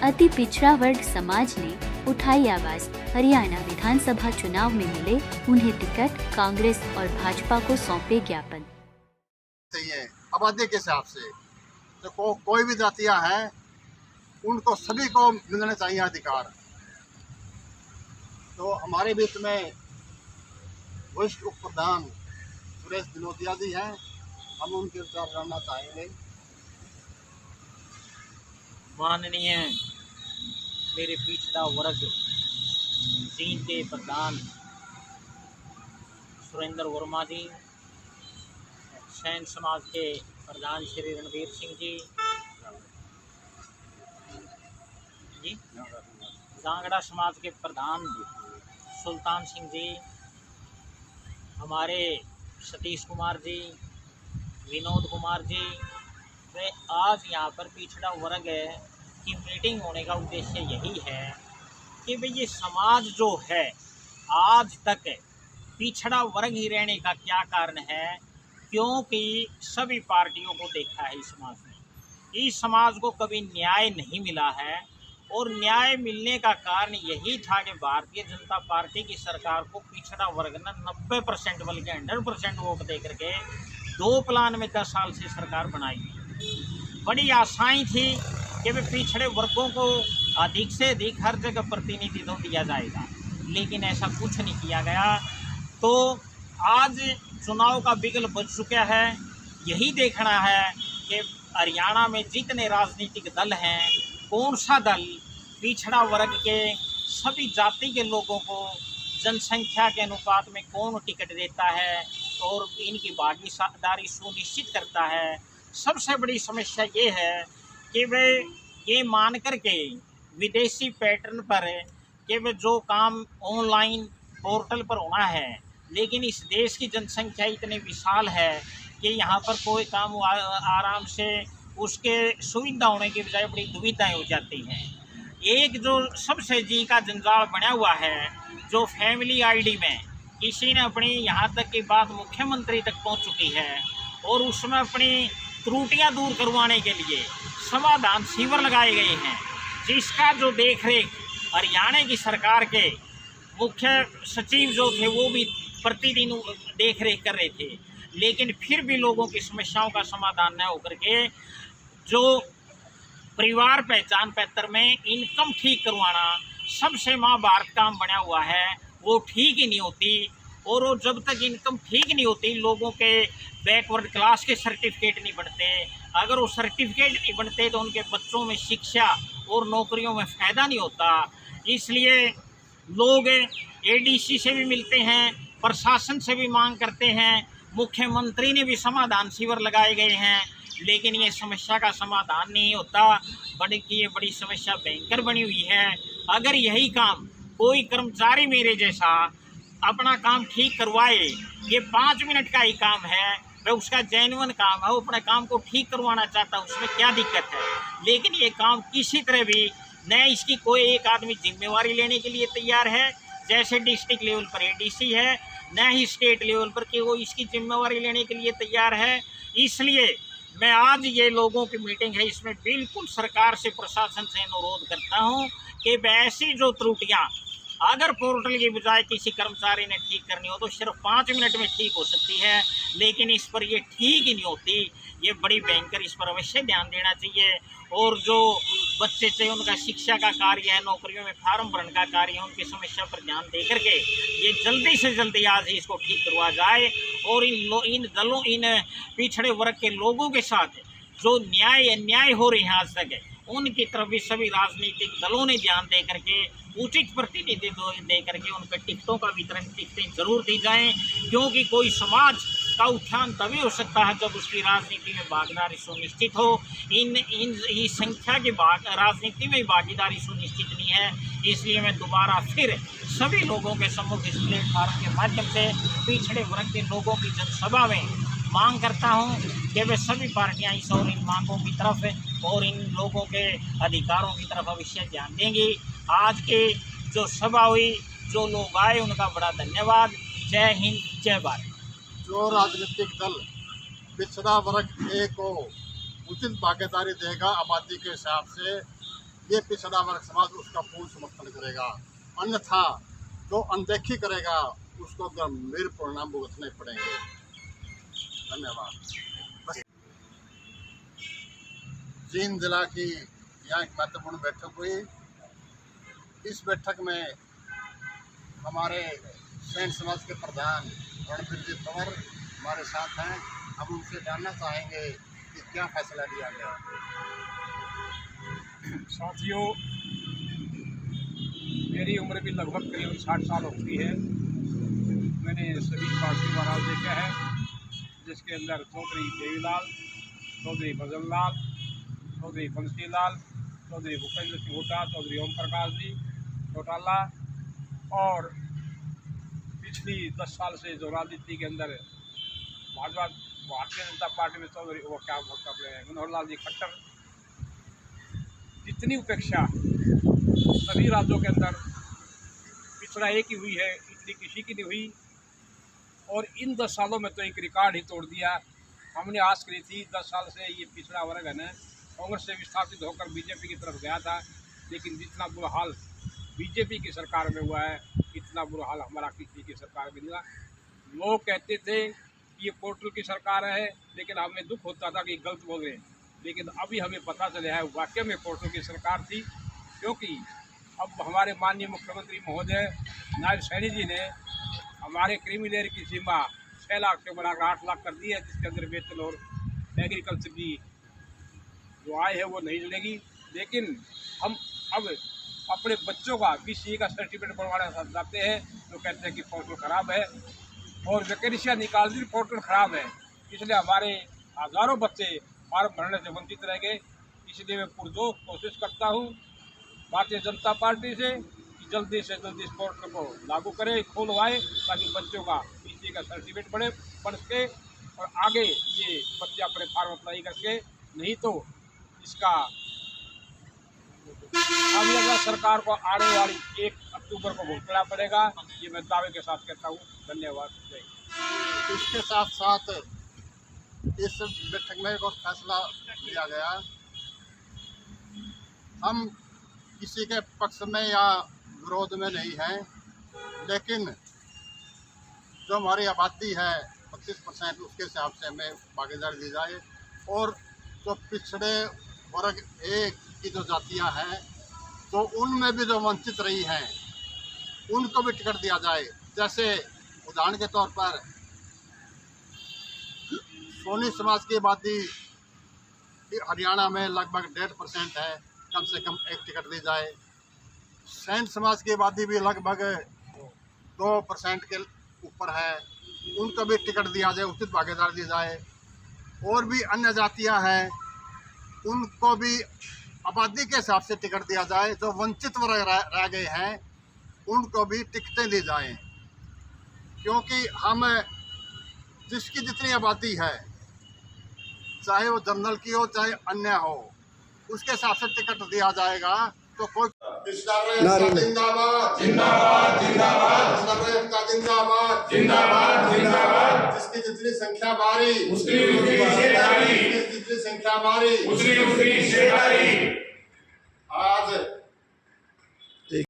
अति पिछड़ा वर्ग समाज ने उठाई आवाज। हरियाणा विधानसभा चुनाव में मिले उन्हें टिकट, कांग्रेस और भाजपा को सौंपे ज्ञापन। आबादी के हिसाब से तो कोई भी जातियां हैं उनको सभी को मिलना चाहिए अधिकार। तो हमारे बीच में वरिष्ठ उप प्रधान सुरेश दिनोतिया जी हैं, हम उनके विचार जानना चाहेंगे। माननीय मेरे पिछड़ा वर्ग जीन के प्रधान सुरेंद्र वर्मा जी, सैन समाज के प्रधान श्री रणवीर सिंह जी, जांगड़ा समाज के प्रधान सुल्तान सिंह जी, हमारे सतीश कुमार जी, विनोद कुमार जी, वे आज यहाँ पर पिछड़ा वर्ग की मीटिंग होने का उद्देश्य यही है कि भाई ये समाज जो है आज तक पिछड़ा वर्ग ही रहने का क्या कारण है, क्योंकि सभी पार्टियों को देखा है इस समाज में, इस समाज को कभी न्याय नहीं मिला है। और न्याय मिलने का कारण यही था कि भारतीय जनता पार्टी की सरकार को पिछड़ा वर्ग ने 90% बल्कि 100% वोट दे करके 2 प्लान में 10 साल से सरकार बनाई। बड़ी आशाएं थी कि वे पिछड़े वर्गों को अधिक से अधिक हर जगह प्रतिनिधित्व दिया जाएगा, लेकिन ऐसा कुछ नहीं किया गया। तो आज चुनाव का बिगल बज चुका है। यही देखना है कि हरियाणा में जितने राजनीतिक दल हैं, कौन सा दल पिछड़ा वर्ग के सभी जाति के लोगों को जनसंख्या के अनुपात में कौन टिकट देता है और इनकी भागीदारी सुनिश्चित करता है। सबसे बड़ी समस्या ये है कि वे ये मान कर के विदेशी पैटर्न पर कि वे जो काम ऑनलाइन पोर्टल पर होना है, लेकिन इस देश की जनसंख्या इतनी विशाल है कि यहाँ पर कोई काम आराम से उसके सुविधा होने के बजाय बड़ी दुविधाएं हो जाती हैं। एक जो सबसे जी का जंजाल बना हुआ है, जो फैमिली आईडी में किसी ने अपनी यहाँ तक की बात मुख्यमंत्री तक पहुँच चुकी है और उसमें अपनी त्रुटियां दूर करवाने के लिए समाधान शिविर लगाए गए हैं, जिसका जो देखरेख हरियाणा की सरकार के मुख्य सचिव जो थे वो भी प्रतिदिन देखरेख कर रहे थे। लेकिन फिर भी लोगों की समस्याओं का समाधान न होकर के जो परिवार पहचान पत्र में इनकम ठीक करवाना सबसे महाभारत काम बना हुआ है, वो ठीक ही नहीं होती। और वो जब तक इनकम ठीक नहीं होती, लोगों के बैकवर्ड क्लास के सर्टिफिकेट नहीं बनते। अगर वो सर्टिफिकेट नहीं बनते तो उनके बच्चों में शिक्षा और नौकरियों में फ़ायदा नहीं होता। इसलिए लोग एडीसी से भी मिलते हैं, प्रशासन से भी मांग करते हैं, मुख्यमंत्री ने भी समाधान शिविर लगाए गए हैं, लेकिन ये समस्या का समाधान नहीं होता। बड़ी समस्या भयंकर बनी हुई है। अगर यही काम कोई कर्मचारी मेरे जैसा अपना काम ठीक करवाए, ये 5 मिनट का ही काम है, वह उसका जेन्युइन काम है, वो अपने काम को ठीक करवाना चाहता है, उसमें क्या दिक्कत है। लेकिन ये काम किसी तरह भी न इसकी कोई एक आदमी जिम्मेवारी लेने के लिए तैयार है, जैसे डिस्ट्रिक्ट लेवल पर एडीसी है, न ही स्टेट लेवल पर कि वो इसकी जिम्मेवारी लेने के लिए तैयार है। इसलिए मैं आज ये लोगों की मीटिंग है, इसमें बिल्कुल सरकार से, प्रशासन से अनुरोध करता हूँ कि ऐसी जो त्रुटियाँ अगर पोर्टल की बजाय किसी कर्मचारी ने ठीक करनी हो तो सिर्फ 5 मिनट में ठीक हो सकती है, लेकिन इस पर ये ठीक ही नहीं होती। ये बड़ी भयंकर, इस पर अवश्य ध्यान देना चाहिए। और जो बच्चे से उनका शिक्षा का कार्य है, नौकरियों में फार्म भरने का कार्य है, उनकी समस्या पर ध्यान दे करके ये जल्दी से जल्दी आज ही इसको ठीक करवा जाए। और इन पिछड़े वर्ग के लोगों के साथ जो अन्याय हो रहे हैं आज तक, उनकी तरफ भी सभी राजनीतिक दलों ने ध्यान दे करके उचित प्रतिनिधित्व दे करके उन पर टिकटों का वितरण, टिकटें जरूर दी जाएं, क्योंकि कोई समाज का उत्थान तभी हो सकता है जब उसकी राजनीति में भागीदारी सुनिश्चित हो। इस संख्या की राजनीति में भागीदारी सुनिश्चित नहीं है। इसलिए मैं दोबारा फिर सभी लोगों के सम्मुख इस प्लेटफार्म के माध्यम से पिछड़े वर्ग के लोगों की जनसभा में मांग करता हूं कि वे सभी पार्टियां इस और इन मांगों की तरफ और इन लोगों के अधिकारों की तरफ अवश्य ध्यान देंगी। आज के जो सभा हुई, जो लोग आए, उनका बड़ा धन्यवाद। जय हिंद, जय भारत। जो राजनीतिक दल पिछड़ा वर्ग ए को उचित भागीदारी देगा आबादी के हिसाब से, ये पिछड़ा वर्ग समाज उसका पूर्ण समर्थन करेगा, अन्यथा जो अनदेखी करेगा उसको गंभीर परिणाम भुगतने पड़ेंगे। धन्यवाद। जींद जिला की यहाँ एक महत्वपूर्ण बैठक हुई। इस बैठक में हमारे सैन समाज के प्रधान रणबीर जी तंवर हमारे साथ हैं। हम उनसे जानना चाहेंगे कि क्या फैसला लिया गया। साथियों, मेरी उम्र भी लगभग करीब 60 साल हो गई है। मैंने सभी पार्टी महाराज देखे हैं, जिसके अंदर चौधरी देवीलाल, चौधरी भजनलाल, चौधरी बंसीलाल, चौधरी भूपेंद्र सिंह हुड्डा, चौधरी ओम प्रकाश जी चौटाला, और पिछली 10 साल से जो राजनीति के अंदर भारतीय जनता पार्टी में चौधरी वो क्या बोलते अपने मनोहर लाल जी खट्टर, जितनी उपेक्षा सभी राज्यों के अंदर पिछड़ा एक ही हुई है, इतनी किसी की नहीं हुई। और इन 10 सालों में तो एक रिकॉर्ड ही तोड़ दिया। हमने आस करी थी 10 साल से ये पिछड़ा वर्ग है ना कांग्रेस से विस्थापित होकर बीजेपी की तरफ गया था, लेकिन जितना बुरा हाल बीजेपी की सरकार में हुआ है, इतना बुरा हाल हमारा किसी की सरकार में नहीं हुआ। लोग कहते थे कि ये पोर्टल की सरकार है, लेकिन हमें दुख होता था कि गलत बोल रहे हैं, लेकिन अभी हमें पता चला है वाकई में पोर्टल की सरकार थी। क्योंकि अब हमारे माननीय मुख्यमंत्री महोदय नायब सैनी जी ने हमारे क्रीमिलेयर की सीमा 6 लाख से बढ़ाकर 8 लाख कर दी है, जिसके अंदर वेतन और एग्रीकल्चर की जो आय है वो नहीं मिलेगी। लेकिन हम अब अपने बच्चों का BCA का सर्टिफिकेट बनवाना चाहते हैं, तो कहते हैं कि पोर्टल ख़राब है और वैकेंसियाँ निकाल दी, पोर्टल ख़राब है, इसलिए हमारे हज़ारों बच्चे फॉर्म भरने से वंचित रह गए। इसलिए मैं पुरजोर कोशिश करता हूँ भारतीय जनता पार्टी से कि जल्दी से जल्दी इस पोर्टल को लागू करें, खुलवाएं, ताकि बच्चों का BCA का सर्टिफिकेट बन सके और आगे ये बच्चे अपने फॉर्म अप्लाई करके, नहीं तो इसका खामियाजा सरकार को आने वाली 1 अक्टूबर को भुगतना पड़ेगा। ये मैं दावे के साथ कहता हूँ। धन्यवाद। जय। इसके साथ साथ इस बैठक में एक और फैसला लिया गया। हम किसी के पक्ष में या विरोध में नहीं हैं, लेकिन जो हमारी आबादी है 25% उसके हिसाब से हमें भागीदारी दी जाए, और जो पिछड़े वर्ग एक की जो जातियां हैं तो उनमें भी जो वंचित रही हैं उनको भी टिकट दिया जाए। जैसे उदाहरण के तौर पर सोनी समाज की आबादी हरियाणा में लगभग 1.5% है, कम से कम एक टिकट दी जाए। सैन समाज की आबादी भी लगभग 2% के ऊपर है, उनको भी टिकट दिया जाए, उचित भागीदारी दी जाए। और भी अन्य जातियां हैं उनको भी आबादी के हिसाब से टिकट दिया जाए। जो वंचित वर्ग रह गए हैं उनको भी टिकटें दी जाएं, क्योंकि हम जिसकी जितनी आबादी है, चाहे वो जनरल की हो चाहे अन्य हो, उसके हिसाब से टिकट दिया जाएगा। तो कोई जिंदाबाद जिंदाबाद जिंदाबाद जिंदाबाद जिंदाबाद, जिसकी जितनी संख्या बारी उसकी जितनी संख्या बारी उसकी आज